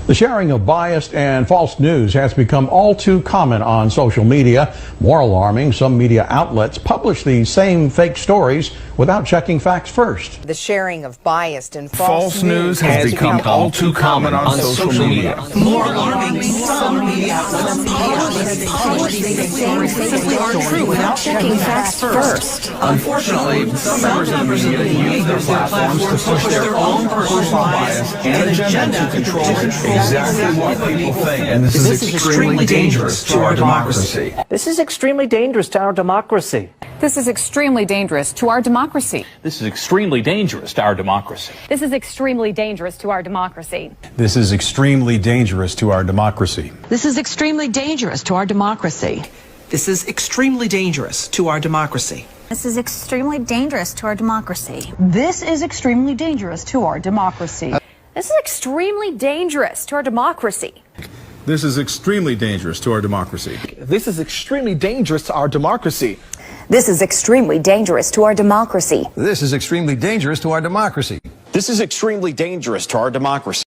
The sharing of biased and false news has become all too common on social media. More alarming, some media outlets publish these same fake stories without checking facts first. The sharing of biased and false news has become all too common on social media. More alarming, some media outlets publish these same fake stories without checking facts first. Unfortunately, some members of the media use their platforms to push their own personal bias and agenda to control exactly what people think. And this is extremely dangerous to our democracy. This is extremely dangerous to our democracy. This is extremely dangerous to our democracy. This is extremely dangerous to our democracy. This is extremely dangerous to our democracy. This is extremely dangerous to our democracy. This is extremely dangerous to our democracy. This is extremely dangerous to our democracy. This is extremely dangerous to our democracy. This is extremely dangerous to our democracy. This is extremely dangerous to our democracy. This is extremely dangerous to our democracy. This is extremely dangerous to our democracy. This is extremely dangerous to our democracy. This is extremely dangerous to our democracy. This is extremely dangerous to our democracy.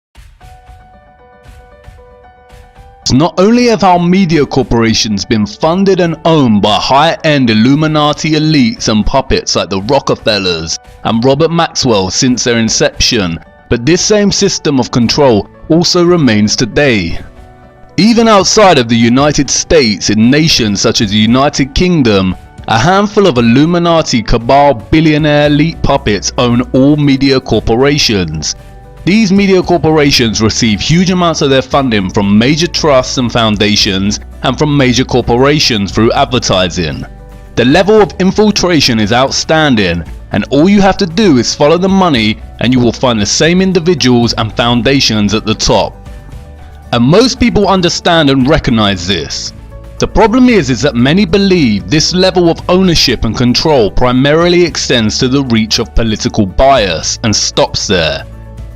Not only have our media corporations been funded and owned by high-end Illuminati elites and puppets like the Rockefellers and Robert Maxwell since their inception, but this same system of control also remains today. Even outside of the United States, in nations such as the United Kingdom, a handful of Illuminati cabal billionaire elite puppets own all media corporations. These media corporations receive huge amounts of their funding from major trusts and foundations and from major corporations through advertising. The level of infiltration is outstanding, and all you have to do is follow the money and you will find the same individuals and foundations at the top. And most people understand and recognize this. The problem is that many believe this level of ownership and control primarily extends to the reach of political bias and stops there.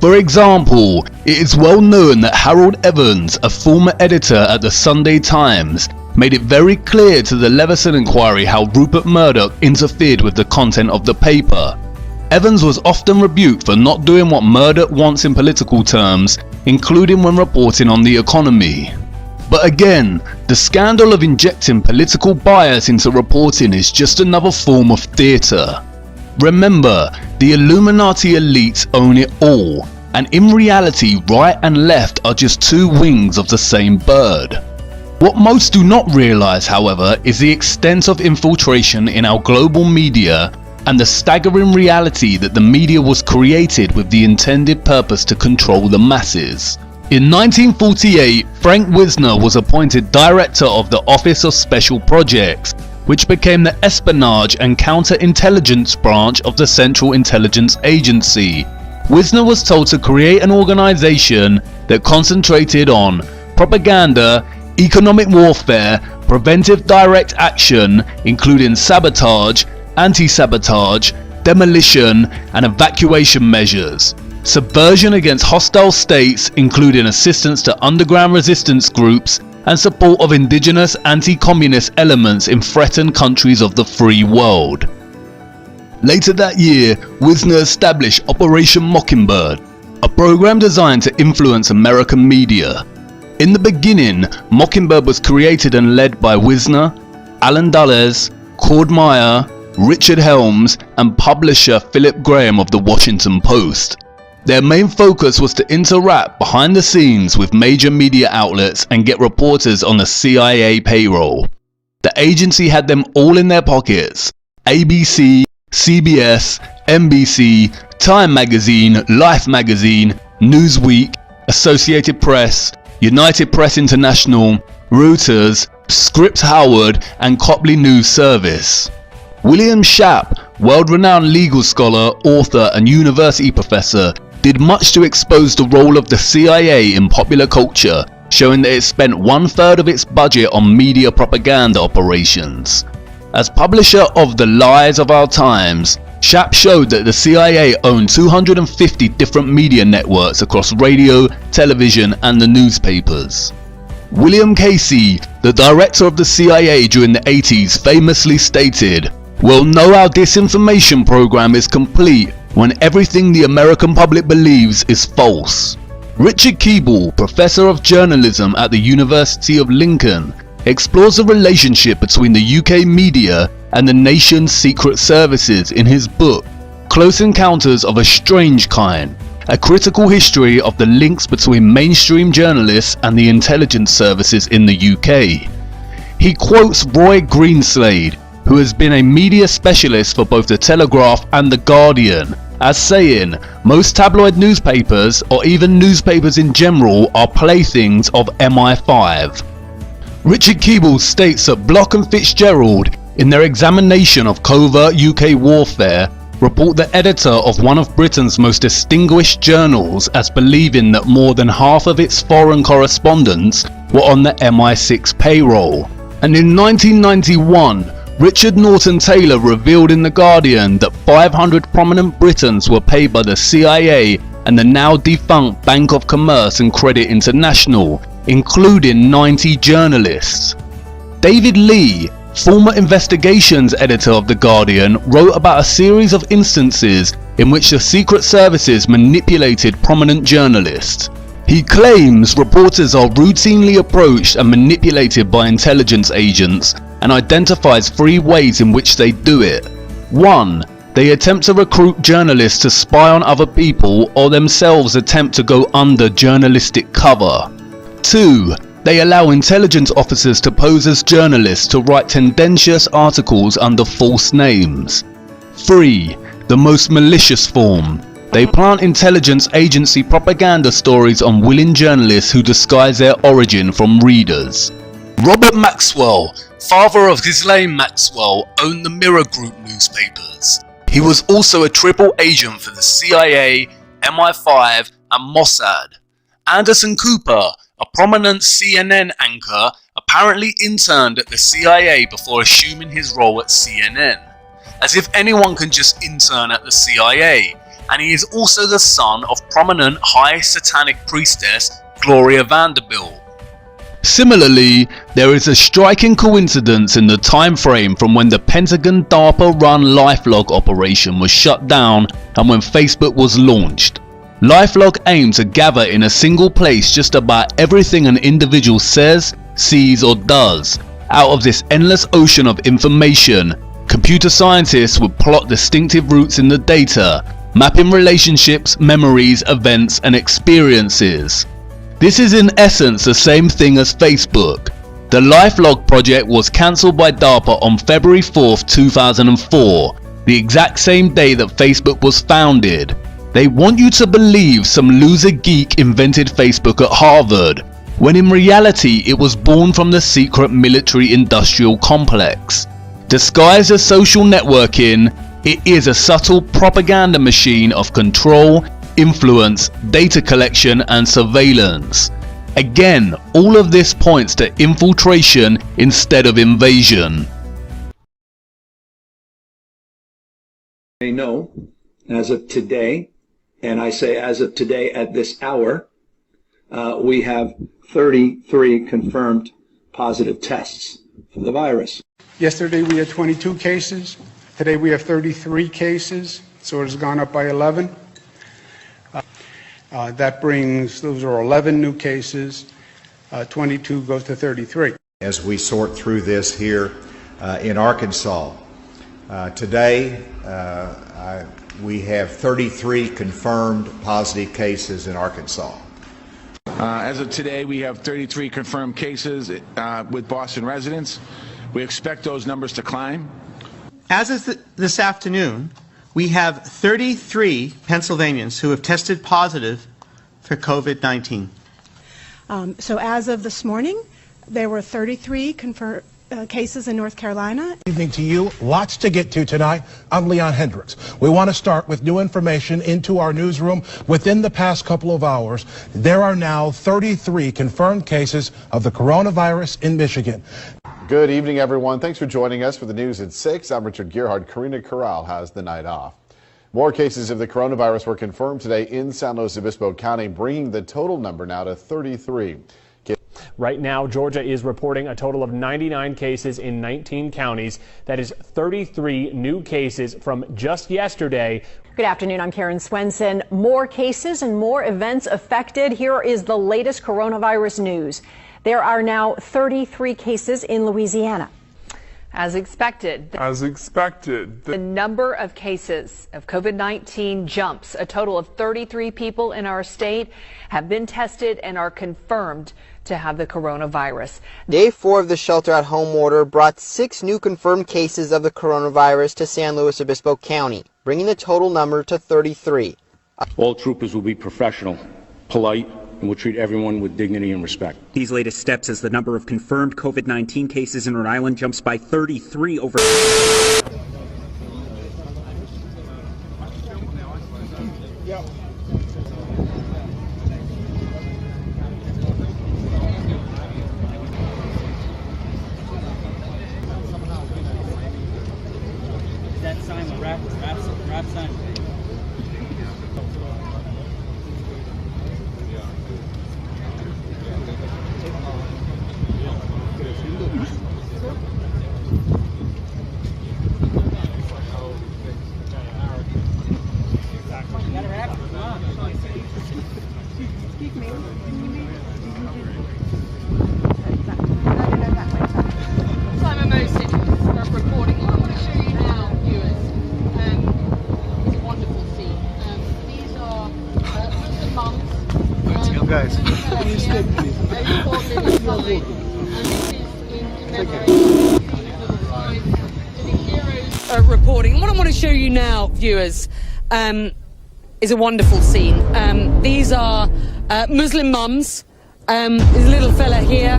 For example, it is well known that Harold Evans, a former editor at the Sunday Times, made it very clear to the Leveson inquiry how Rupert Murdoch interfered with the content of the paper. Evans was often rebuked for not doing what Murdoch wants in political terms, including when reporting on the economy. But again, the scandal of injecting political bias into reporting is just another form of theatre. Remember, the Illuminati elites own it all, and in reality right and left are just two wings of the same bird. What most do not realise, however, is the extent of infiltration in our global media and the staggering reality that the media was created with the intended purpose to control the masses. In 1948, Frank Wisner was appointed director of the Office of Special Projects, which became the espionage and counterintelligence branch of the Central Intelligence Agency. Wisner was told to create an organization that concentrated on propaganda, economic warfare, preventive direct action, including sabotage, anti-sabotage, demolition, and evacuation measures, subversion against hostile states, including assistance to underground resistance groups, and support of indigenous anti-communist elements in threatened countries of the free world. Later that year, Wisner established Operation Mockingbird, a program designed to influence American media. In the beginning, Mockingbird was created and led by Wisner, Alan Dulles, Cord Meyer, Richard Helms, and publisher Philip Graham of the Washington Post. Their main focus was to interact behind the scenes with major media outlets and get reporters on the CIA payroll. The agency had them all in their pockets: ABC, CBS, NBC, Time Magazine, Life Magazine, Newsweek, Associated Press, United Press International, Reuters, Scripps Howard, and Copley News Service. William Schaap, world-renowned legal scholar, author, and university professor, did much to expose the role of the CIA in popular culture, showing that it spent 1/3 of its budget on media propaganda operations. As publisher of The Lies of Our Times, Schaap showed that the CIA owned 250 different media networks across radio, television, and the newspapers. William Casey, the director of the CIA during the 80s, famously stated, "We'll know our disinformation program is complete when everything the American public believes is false." Richard Keeble, Professor of Journalism at the University of Lincoln, explores the relationship between the UK media and the nation's secret services in his book, Close Encounters of a Strange Kind, a critical history of the links between mainstream journalists and the intelligence services in the UK. He quotes Roy Greenslade, who has been a media specialist for both The Telegraph and The Guardian, as saying, most tabloid newspapers, or even newspapers in general, are playthings of MI5. Richard Keeble states that Block and Fitzgerald, in their examination of covert UK warfare, report the editor of one of Britain's most distinguished journals as believing that more than half of its foreign correspondents were on the MI6 payroll. And in 1991, Richard Norton Taylor revealed in The Guardian that 500 prominent Britons were paid by the CIA and the now defunct Bank of Commerce and Credit International, including 90 journalists. David Lee, former investigations editor of The Guardian, wrote about a series of instances in which the secret services manipulated prominent journalists. He claims reporters are routinely approached and manipulated by intelligence agents, and identifies 3 ways in which they do it. 1. They attempt to recruit journalists to spy on other people or themselves attempt to go under journalistic cover. 2. They allow intelligence officers to pose as journalists to write tendentious articles under false names. 3. The most malicious form. They plant intelligence agency propaganda stories on willing journalists who disguise their origin from readers. Robert Maxwell, father of Ghislaine Maxwell, owned the Mirror Group newspapers. He was also a triple agent for the CIA, MI5 and Mossad. Anderson Cooper, a prominent CNN anchor, apparently interned at the CIA before assuming his role at CNN. As if anyone can just intern at the CIA. And he is also the son of prominent high satanic priestess Gloria Vanderbilt. Similarly, there is a striking coincidence in the time frame from when the Pentagon DARPA-run LifeLog operation was shut down and when Facebook was launched. LifeLog aimed to gather in a single place just about everything an individual says, sees or does. Out of this endless ocean of information, computer scientists would plot distinctive routes in the data, mapping relationships, memories, events and experiences. This is in essence the same thing as Facebook. The LifeLog project was cancelled by DARPA on February 4th, 2004, the exact same day that Facebook was founded. They want you to believe some loser geek invented Facebook at Harvard, when in reality it was born from the secret military-industrial complex. Disguised as social networking, it is a subtle propaganda machine of control, influence, data collection and surveillance. Again, all of this points to infiltration instead of invasion. They know, as of today, and I say as of today at this hour, we have 33 confirmed positive tests for the virus. Yesterday we had 22 cases. Today we have 33 cases, so it has gone up by 11. That brings, those are 11 new cases. 22 goes to 33. As we sort through this here in Arkansas, today we have 33 confirmed positive cases in Arkansas. As of today, we have 33 confirmed cases with Boston residents. We expect those numbers to climb. As of this afternoon, we have 33 Pennsylvanians who have tested positive for COVID-19. So as of this morning, there were 33 confirmed cases in North Carolina. Good evening to you. Lots to get to tonight. I'm Leon Hendricks. We want to start with new information into our newsroom. Within the past couple of hours, there are now 33 confirmed cases of the coronavirus in Michigan. Good evening, everyone. Thanks for joining us for the news at 6. I'm Richard Gearhart. Karina Corral has the night off. More cases of the coronavirus were confirmed today in San Luis Obispo County, bringing the total number now to 33. Right now, Georgia is reporting a total of 99 cases in 19 counties. That is 33 new cases from just yesterday. Good afternoon. I'm Karen Swenson. More cases and more events affected. Here is the latest coronavirus news. There are now 33 cases in Louisiana. As expected. The number of cases of COVID-19 jumps. A total of 33 people in our state have been tested and are confirmed to have the coronavirus. Day 4 of the shelter-at-home order brought 6 new confirmed cases of the coronavirus to San Luis Obispo County, bringing the total number to 33. All troopers will be professional, polite, and will treat everyone with dignity and respect. These latest steps as the number of confirmed COVID-19 cases in Rhode Island jumps by 33 over... That Simon, rap Simon. Reporting. What I want to show you now, viewers, is a wonderful scene. These are Muslim mums. There's a little fella here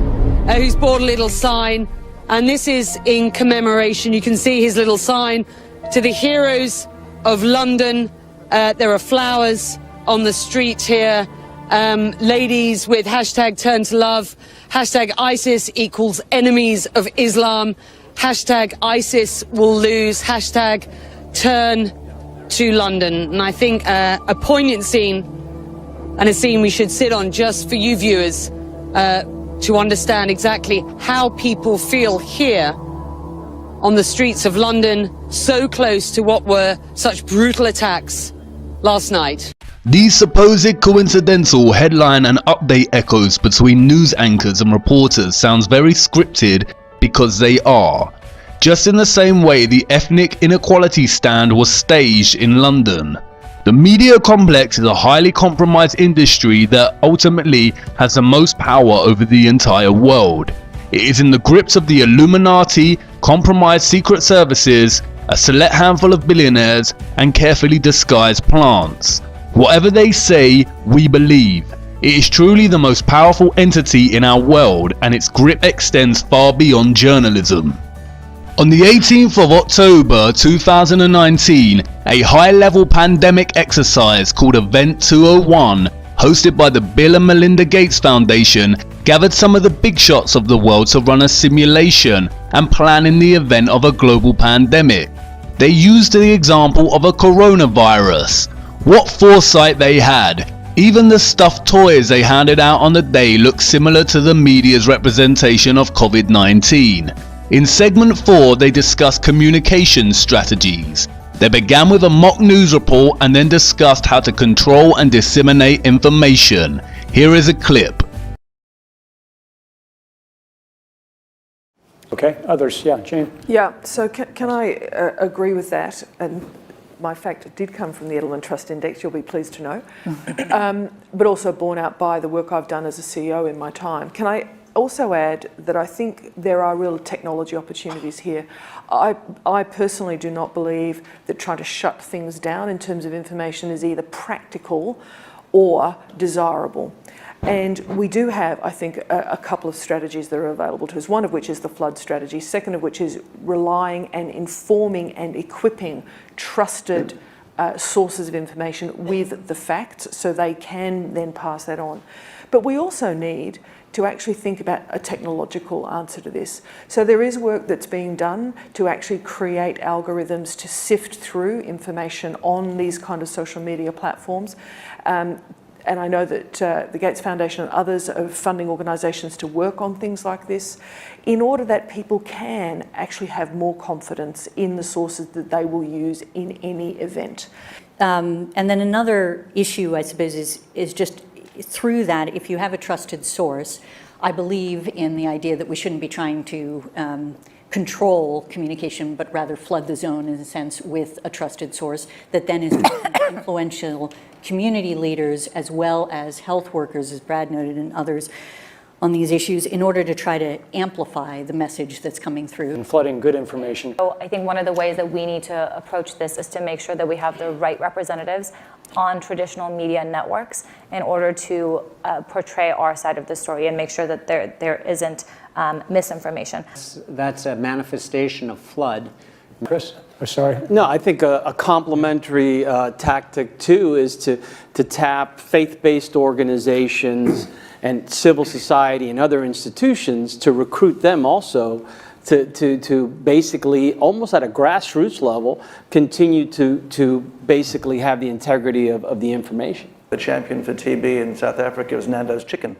who's bought a little sign, and this is in commemoration. You can see his little sign to the heroes of London. There are flowers on the street here. Ladies with hashtag turn to love, hashtag ISIS equals enemies of Islam, hashtag ISIS will lose, hashtag turn to London. And I think a poignant scene, and a scene we should sit on just for you viewers to understand exactly how people feel here on the streets of London, so close to what were such brutal attacks last night. These supposed coincidental headline and update echoes between news anchors and reporters sounds very scripted, because they are. Just in the same way the ethnic inequality stand was staged in London. The media complex is a highly compromised industry that ultimately has the most power over the entire world. It is in the grips of the Illuminati, compromised secret services, a select handful of billionaires, and carefully disguised plants. Whatever they say, we believe. It is truly the most powerful entity in our world, and its grip extends far beyond journalism. On the 18th of October 2019, a high-level pandemic exercise called Event 201, hosted by the Bill and Melinda Gates Foundation, gathered some of the big shots of the world to run a simulation and plan in the event of a global pandemic. They used the example of a coronavirus. What foresight they had. Even the stuffed toys they handed out on the day looked similar to the media's representation of COVID-19. In segment 4, they discussed communication strategies. They began with a mock news report and then discussed how to control and disseminate information. Here is a clip. Okay, others, yeah, Jane. Yeah, so can I agree with that? And my fact, it did come from the Edelman Trust Index, you'll be pleased to know, but also borne out by the work I've done as a CEO in my time. Can I also add that I think there are real technology opportunities here. I personally do not believe that trying to shut things down in terms of information is either practical or desirable. And we do have, I think, a couple of strategies that are available to us, one of which is the flood strategy, second of which is relying and informing and equipping trusted sources of information with the facts so they can then pass that on. But we also need to actually think about a technological answer to this. So there is work that's being done to actually create algorithms to sift through information on these kind of social media platforms. and I know that the Gates Foundation and others are funding organisations to work on things like this, in order that people can actually have more confidence in the sources that they will use in any event. And then another issue, I suppose, is just through that, if you have a trusted source, I believe in the idea that we shouldn't be trying to control communication, but rather flood the zone in a sense with a trusted source that then is influential community leaders as well as health workers, as Brad noted, and others on these issues in order to try to amplify the message that's coming through. And flooding good information. So I think one of the ways that we need to approach this is to make sure that we have the right representatives on traditional media networks in order to portray our side of the story and make sure that there isn't misinformation. That's a manifestation of flood. Chris? Oh, sorry. No, I think a complementary tactic too is to tap faith-based organizations and civil society and other institutions to recruit them also to basically, almost at a grassroots level, continue to basically have the integrity of the information. The champion for TB in South Africa is Nando's Chicken.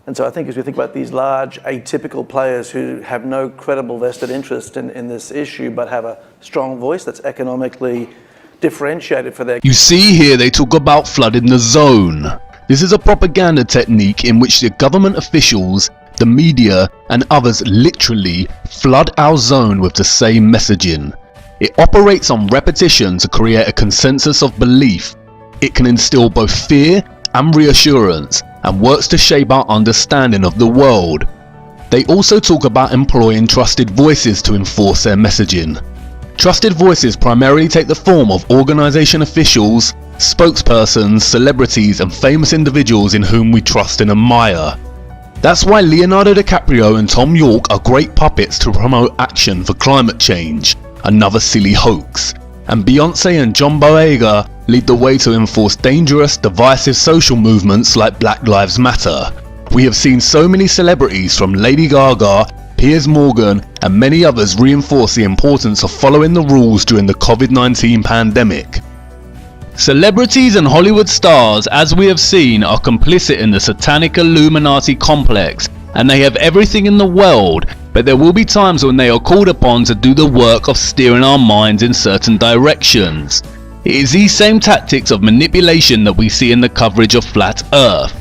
And so I think as we think about these large atypical players who have no credible vested interest in this issue but have a strong voice that's economically differentiated for their... You see here they talk about flooding the zone. This is a propaganda technique in which the government officials, the media and others literally flood our zone with the same messaging. It operates on repetition to create a consensus of belief. It can instill both fear and reassurance and works to shape our understanding of the world. They also talk about employing trusted voices to enforce their messaging. Trusted voices primarily take the form of organization officials, spokespersons, celebrities and famous individuals in whom we trust and admire. That's why Leonardo DiCaprio and Tom York are great puppets to promote action for climate change, another silly hoax. And Beyonce and John Boyega lead the way to enforce dangerous, divisive social movements like Black Lives Matter. We have seen so many celebrities from Lady Gaga, Piers Morgan and many others reinforce the importance of following the rules during the COVID-19 pandemic. Celebrities and Hollywood stars, as we have seen, are complicit in the satanic Illuminati complex, and they have everything in the world, but there will be times when they are called upon to do the work of steering our minds in certain directions. It is these same tactics of manipulation that we see in the coverage of Flat Earth.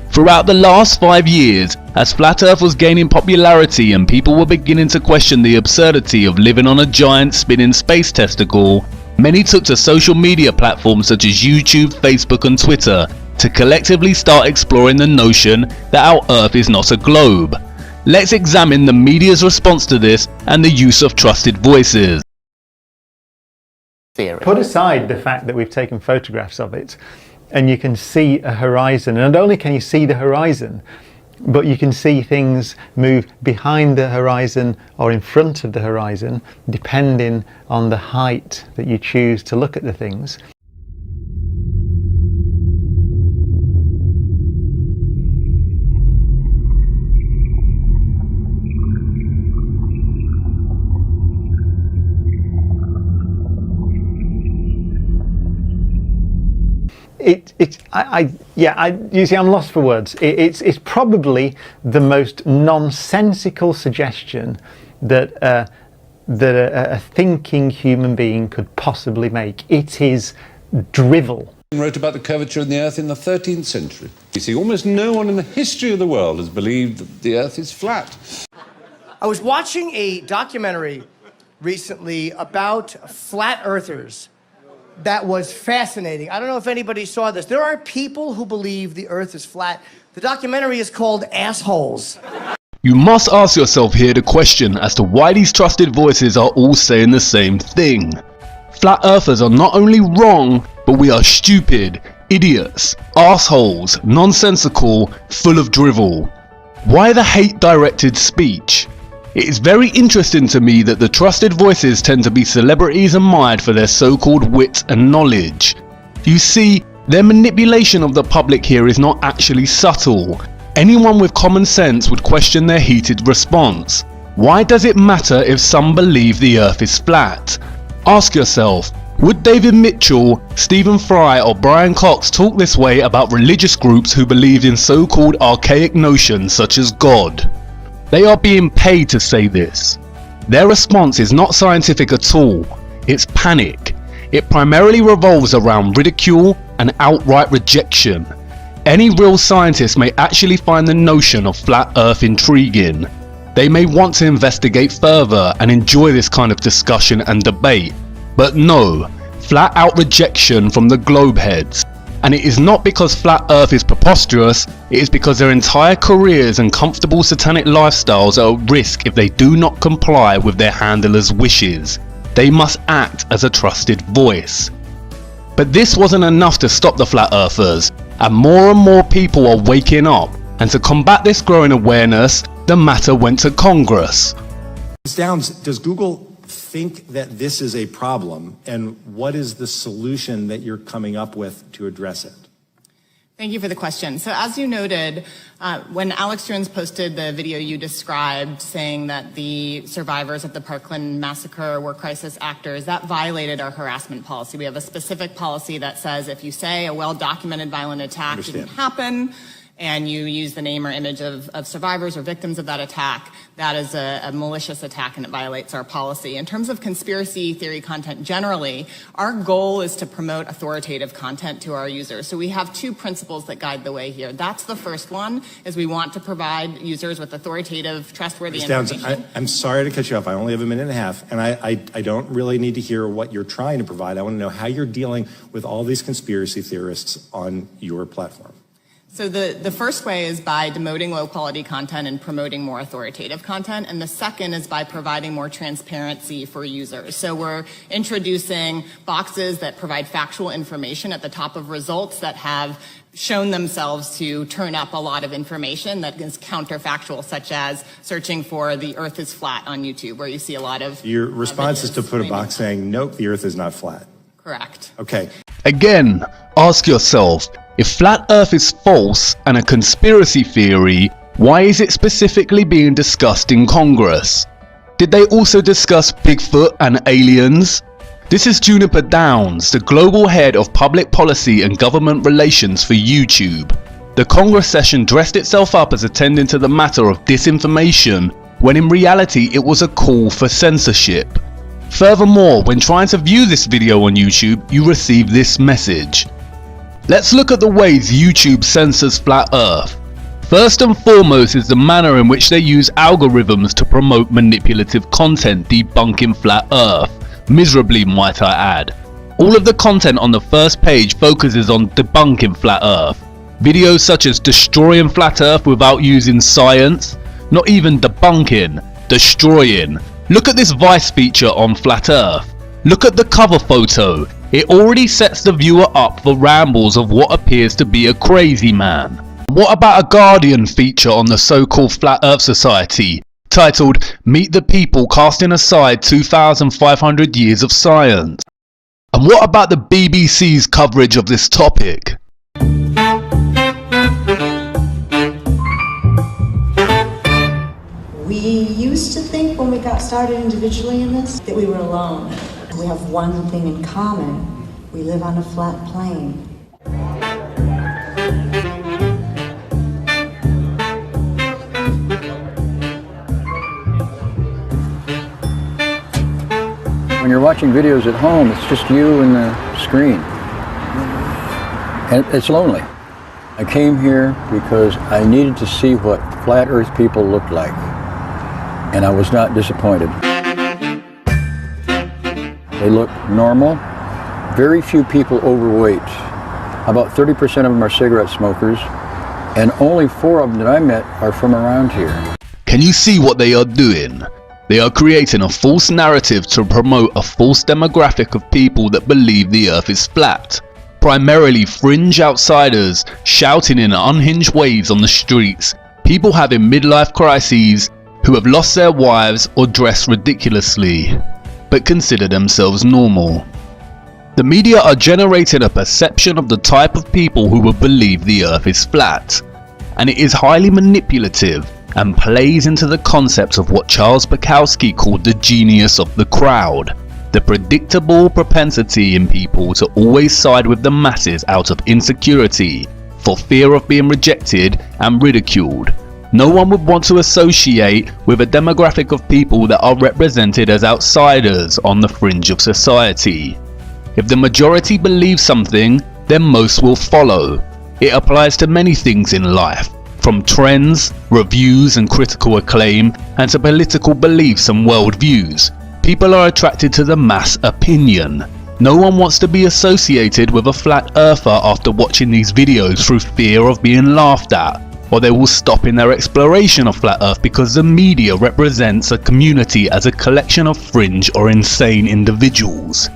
Throughout the last 5 years, as Flat Earth was gaining popularity and people were beginning to question the absurdity of living on a giant spinning space testicle, many took to social media platforms such as YouTube, Facebook and Twitter to collectively start exploring the notion that our Earth is not a globe. Let's examine the media's response to this and the use of trusted voices. Put aside the fact that we've taken photographs of it and you can see a horizon, and not only can you see the horizon, but you can see things move behind the horizon or in front of the horizon, depending on the height that you choose to look at the things. You see, I'm lost for words. It's probably the most nonsensical suggestion that a thinking human being could possibly make. It is drivel. Wrote about the curvature of the Earth in the 13th century. You see, almost no one in the history of the world has believed that the Earth is flat. I was watching a documentary recently about flat earthers. That was fascinating. I don't know if anybody saw this. There are people who believe the Earth is flat. The documentary is called Assholes. You must ask yourself here the question as to why these trusted voices are all saying the same thing. Flat earthers are not only wrong, but we are stupid, idiots, assholes, nonsensical, full of drivel. Why the hate-directed speech? It is very interesting to me that the trusted voices tend to be celebrities admired for their so-called wit and knowledge. You see, their manipulation of the public here is not actually subtle. Anyone with common sense would question their heated response. Why does it matter if some believe the Earth is flat? Ask yourself, Would David Mitchell, Stephen Fry or Brian Cox talk this way about religious groups who believed in so-called archaic notions such as God? They are being paid to say this. Their response is not scientific at all, it's panic. It primarily revolves around ridicule and outright rejection. Any real scientist may actually find the notion of flat Earth intriguing. They may want to investigate further and enjoy this kind of discussion and debate. But no, flat out rejection from the globe heads. And it is not because flat Earth is preposterous, it is because their entire careers and comfortable satanic lifestyles are at risk if they do not comply with their handlers' wishes. They must act as a trusted voice. But this wasn't enough to stop the flat earthers, and more people are waking up, and to combat this growing awareness, the matter went to Congress. Ms. Downs, does Google think that this is a problem, and what is the solution that you're coming up with to address it? Thank you for the question. So as you noted, when Alex Jones posted the video you described saying that the survivors of the Parkland massacre were crisis actors, that violated our harassment policy. We have a specific policy that says if you say a well-documented violent attack didn't happen, and you use the name or image of survivors or victims of that attack, that is a malicious attack and it violates our policy. In terms of conspiracy theory content generally, our goal is to promote authoritative content to our users. So we have two principles that guide the way here. That's the first one, is we want to provide users with authoritative, trustworthy information. Downs, I'm sorry to cut you off. I only have a minute and a half, and I don't really need to hear what you're trying to provide. I want to know how you're dealing with all these conspiracy theorists on your platform. So the first way is by demoting low-quality content and promoting more authoritative content, and the second is by providing more transparency for users. So we're introducing boxes that provide factual information at the top of results that have shown themselves to turn up a lot of information that is counterfactual, such as searching for the Earth is flat on YouTube, where you see a lot of Your response is to put a box saying, nope, the Earth is not flat. Correct. Okay. Again, ask yourself, if flat Earth is false and a conspiracy theory, why is it specifically being discussed in Congress? Did they also discuss Bigfoot and aliens? This is Juniper Downs, the global head of public policy and government relations for YouTube. The Congress session dressed itself up as attending to the matter of disinformation, when in reality it was a call for censorship. Furthermore, when trying to view this video on YouTube, you receive this message. Let's look at the ways YouTube censors flat Earth. First and foremost is the manner in which they use algorithms to promote manipulative content debunking flat Earth, miserably might I add. All of the content on the first page focuses on debunking flat Earth. Videos such as destroying flat Earth without using science, not even debunking, destroying. Look at this Vice feature on flat Earth. Look at the cover photo. It already sets the viewer up for rambles of what appears to be a crazy man. What about a Guardian feature on the so-called Flat Earth Society, titled Meet the People Casting Aside 2,500 Years of Science? And what about the BBC's coverage of this topic? We used to think when we got started individually in this that we were alone. We have one thing in common. We live on a flat plane. When you're watching videos at home, it's just you and the screen. And it's lonely. I came here because I needed to see what flat Earth people looked like. And I was not disappointed. They look normal, very few people overweight. About 30% of them are cigarette smokers, and only 4 of them that I met are from around here. Can you see what they are doing? They are creating a false narrative to promote a false demographic of people that believe the Earth is flat. Primarily fringe outsiders shouting in unhinged ways on the streets, people having midlife crises, who have lost their wives or dress ridiculously, but consider themselves normal. The media are generating a perception of the type of people who will believe the Earth is flat, and it is highly manipulative and plays into the concept of what Charles Bukowski called the genius of the crowd. the predictable propensity in people to always side with the masses out of insecurity, for fear of being rejected and ridiculed. No one would want to associate with a demographic of people that are represented as outsiders on the fringe of society. If the majority believe something, then most will follow. It applies to many things in life, from trends, reviews and critical acclaim, and to political beliefs and worldviews. People are attracted to the mass opinion. No one wants to be associated with a flat earther after watching these videos through fear of being laughed at, or they will stop in their exploration of flat earth because the media represents a community as a collection of fringe or insane individuals.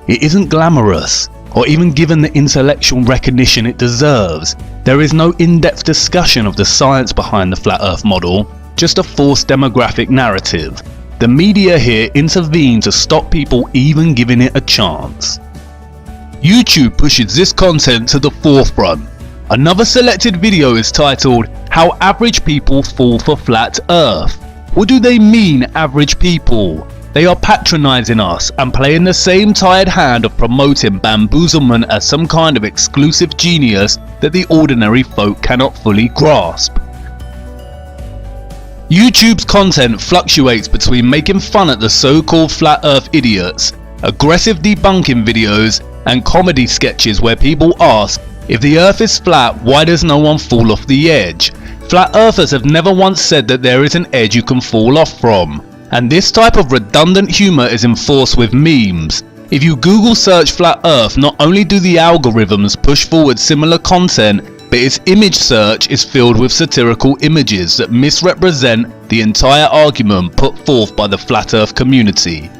It isn't glamorous, or even given the intellectual recognition it deserves. There is no in-depth discussion of the science behind the flat earth model, just a forced demographic narrative. The media here intervene to stop people even giving it a chance. YouTube pushes this content to the forefront. Another selected video is titled, "How Average People Fall for Flat Earth." What do they mean, average people? They are patronizing us and playing the same tired hand of promoting bamboozlement as some kind of exclusive genius that the ordinary folk cannot fully grasp. YouTube's content fluctuates between making fun at the so-called flat earth idiots, aggressive debunking videos, and comedy sketches where people ask, if the earth is flat, why does no one fall off the edge? Flat earthers have never once said that there is an edge you can fall off from. And this type of redundant humour is enforced with memes. If you Google search flat earth, not only do the algorithms push forward similar content, but its image search is filled with satirical images that misrepresent the entire argument put forth by the flat earth community.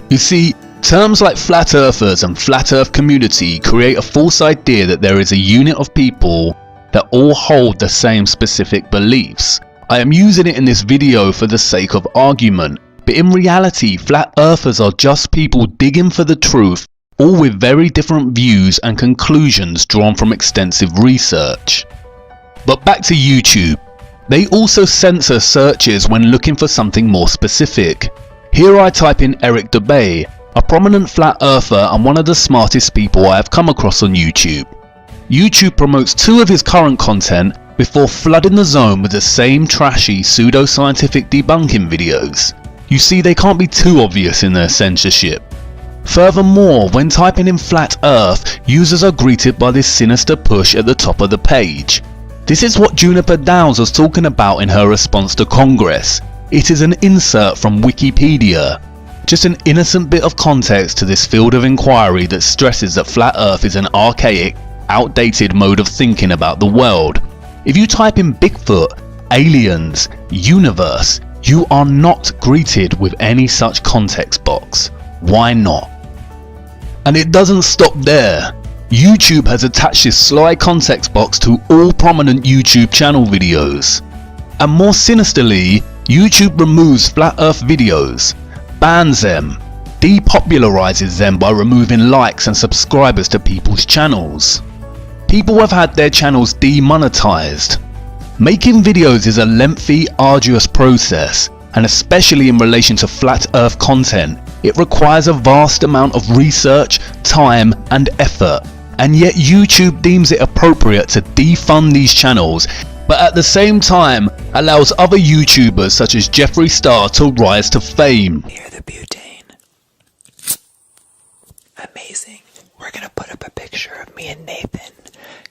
You see, terms like flat earthers and flat earth community create a false idea that there is a unit of people that all hold the same specific beliefs. I am using it in this video for the sake of argument, but in reality flat earthers are just people digging for the truth, all with very different views and conclusions drawn from extensive research. But back to YouTube. They also censor searches when looking for something more specific. Here I type in Eric Dubay, a prominent flat earther and one of the smartest people I have come across on YouTube. YouTube promotes 2 of his current content before flooding the zone with the same trashy pseudo-scientific debunking videos. You see, they can't be too obvious in their censorship. Furthermore, when typing in flat earth, users are greeted by this sinister push at the top of the page. This is what Juniper Downs was talking about in her response to Congress. It is an insert from Wikipedia. Just an innocent bit of context to this field of inquiry that stresses that flat earth is an archaic, outdated mode of thinking about the world. If you type in Bigfoot, aliens, universe, you are not greeted with any such context box. Why not? And it doesn't stop there. YouTube has attached this sly context box to all prominent YouTube channel videos. And more sinisterly, YouTube removes flat earth videos, bans them, depopularizes them by removing likes and subscribers to people's channels. People have had their channels demonetized. Making videos is a lengthy, arduous process, and especially in relation to flat earth content, it requires a vast amount of research, time and effort. And yet YouTube deems it appropriate to defund these channels, but at the same time allows other YouTubers such as Jeffree Star to rise to fame. Near the butane. Amazing. We're gonna put up a picture of me and Nathan,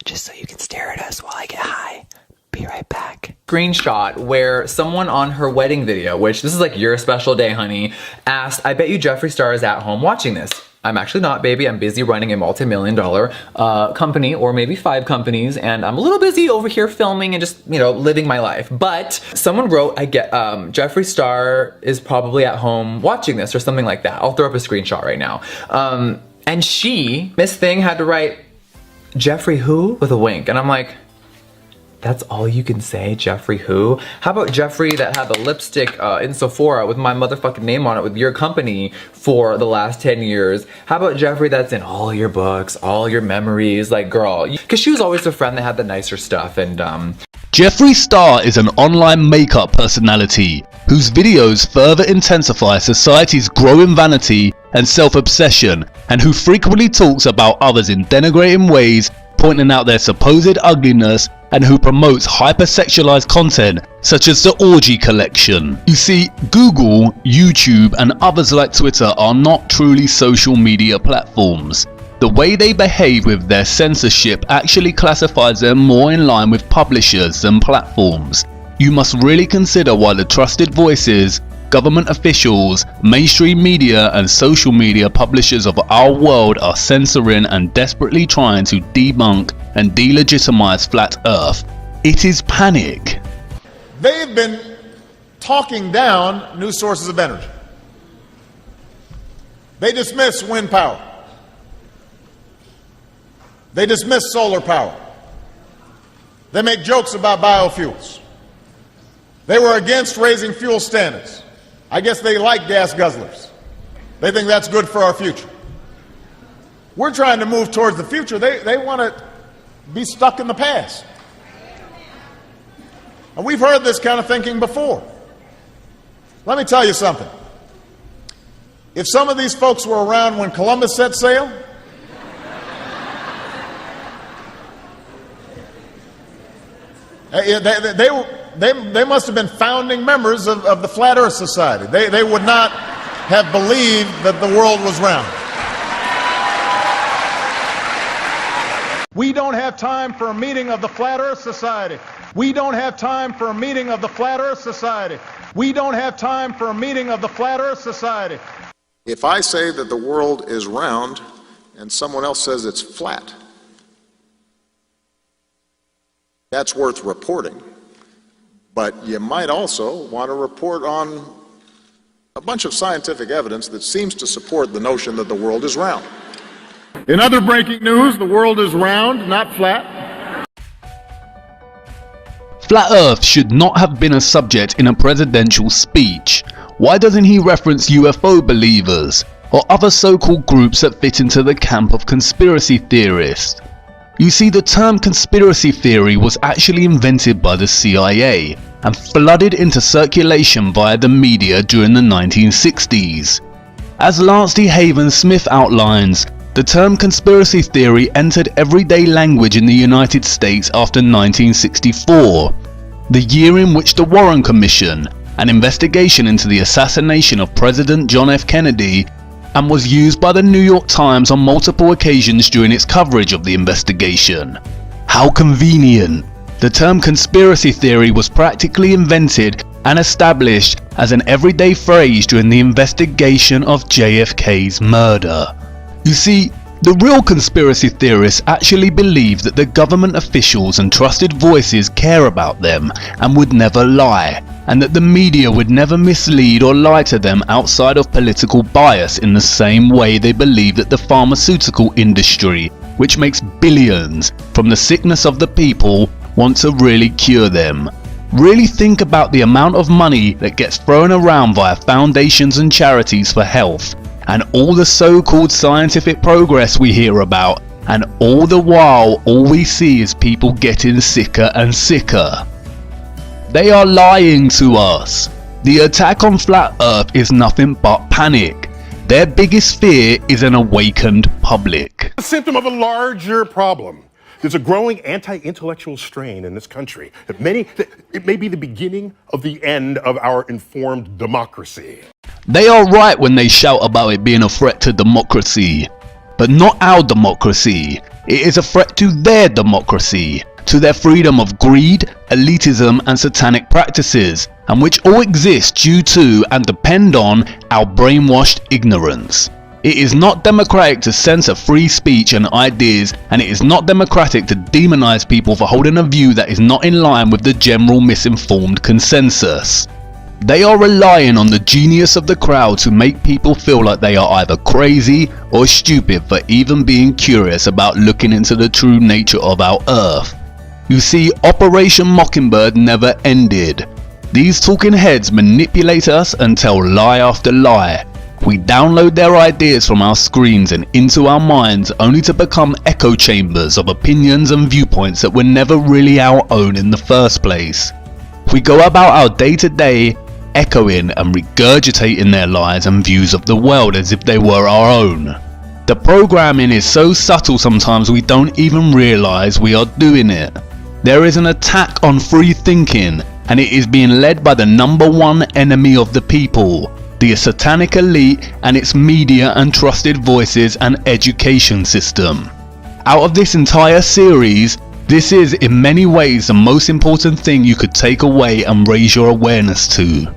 just so you can stare at us while I get high. Be right back. Screenshot where someone on her wedding video, which this is like your special day, honey, asked, I bet you Jeffree Star is at home watching this. I'm actually not, baby. I'm busy running a multi-million-dollar company, or maybe 5 companies, and I'm a little busy over here filming and just, you know, living my life. But someone wrote, I get Jeffree Star is probably at home watching this, or something like that. I'll throw up a screenshot right now. And she, Miss Thing, had to write Jeffree who with a wink, and I'm like, that's all you can say, Jeffree who? How about Jeffree that had the lipstick in Sephora with my motherfucking name on it with your company for the last 10 years? How about Jeffree that's in all your books, all your memories? Like, girl, because she was always the friend that had the nicer stuff. And Jeffree Star is an online makeup personality whose videos further intensify society's growing vanity and self-obsession, and who frequently talks about others in denigrating ways, pointing out their supposed ugliness, and who promotes hypersexualized content such as the orgy collection. You see, Google, YouTube, and others like Twitter are not truly social media platforms. The way they behave with their censorship actually classifies them more in line with publishers than platforms. You must really consider why the trusted voices, government officials, mainstream media, and social media publishers of our world are censoring and desperately trying to debunk and delegitimize Flat Earth. It is panic. They've been talking down new sources of energy. They dismiss wind power. They dismiss solar power. They make jokes about biofuels. They were against raising fuel standards. I guess they like gas guzzlers. They think that's good for our future. We're trying to move towards the future. They want to be stuck in the past. And we've heard this kind of thinking before. Let me tell you something. If some of these folks were around when Columbus set sail, they must have been founding members of the Flat Earth Society. They would not have believed that the world was round. We don't have time for a meeting of the Flat Earth Society. We don't have time for a meeting of the Flat Earth Society. We don't have time for a meeting of the Flat Earth Society. If I say that the world is round and someone else says it's flat, that's worth reporting. But you might also want to report on a bunch of scientific evidence that seems to support the notion that the world is round. In other breaking news, the world is round, not flat. Flat Earth should not have been a subject in a presidential speech. Why doesn't he reference UFO believers or other so-called groups that fit into the camp of conspiracy theorists? You see, the term conspiracy theory was actually invented by the CIA and flooded into circulation via the media during the 1960s. As Lance D. Haven Smith outlines, the term conspiracy theory entered everyday language in the United States after 1964, the year in which the Warren Commission, an investigation into the assassination of President John F. Kennedy, and was used by the New York Times on multiple occasions during its coverage of the investigation. How convenient! The term conspiracy theory was practically invented and established as an everyday phrase during the investigation of JFK's murder. You see, the real conspiracy theorists actually believe that the government officials and trusted voices care about them and would never lie, and that the media would never mislead or lie to them outside of political bias, in the same way they believe that the pharmaceutical industry, which makes billions from the sickness of the people, wants to really cure them. Really think about the amount of money that gets thrown around via foundations and charities for health, and all the so-called scientific progress we hear about, and all the while all we see is people getting sicker and sicker. They are lying to us. The attack on Flat Earth is nothing but panic. Their biggest fear is an awakened public. A symptom of a larger problem. There's a growing anti-intellectual strain in this country. It may be the beginning of the end of our informed democracy. They are right when they shout about it being a threat to democracy. But not our democracy. It is a threat to their democracy, to their freedom of greed, elitism and satanic practices, and which all exist due to and depend on our brainwashed ignorance. It is not democratic to censor free speech and ideas, and it is not democratic to demonize people for holding a view that is not in line with the general misinformed consensus. They are relying on the genius of the crowd to make people feel like they are either crazy or stupid for even being curious about looking into the true nature of our Earth. You see, Operation Mockingbird never ended. These talking heads manipulate us and tell lie after lie, We download their ideas from our screens and into our minds only to become echo chambers of opinions and viewpoints that were never really our own in the first place. We go about our day-to-day echoing and regurgitating their lies and views of the world as if they were our own. The programming is so subtle sometimes we don't even realise we are doing it. There is an attack on free thinking, and it is being led by the #1 enemy of the people, the satanic elite and its media and trusted voices and education system. Out of this entire series, this is in many ways the most important thing you could take away and raise your awareness to.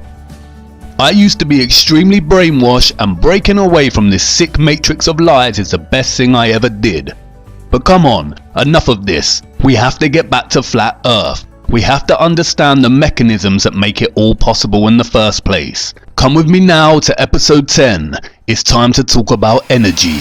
I used to be extremely brainwashed, and breaking away from this sick matrix of lies is the best thing I ever did. But come on, enough of this. We have to get back to flat Earth. We have to understand the mechanisms that make it all possible in the first place. Come with me now to episode 10. It's time to talk about energy.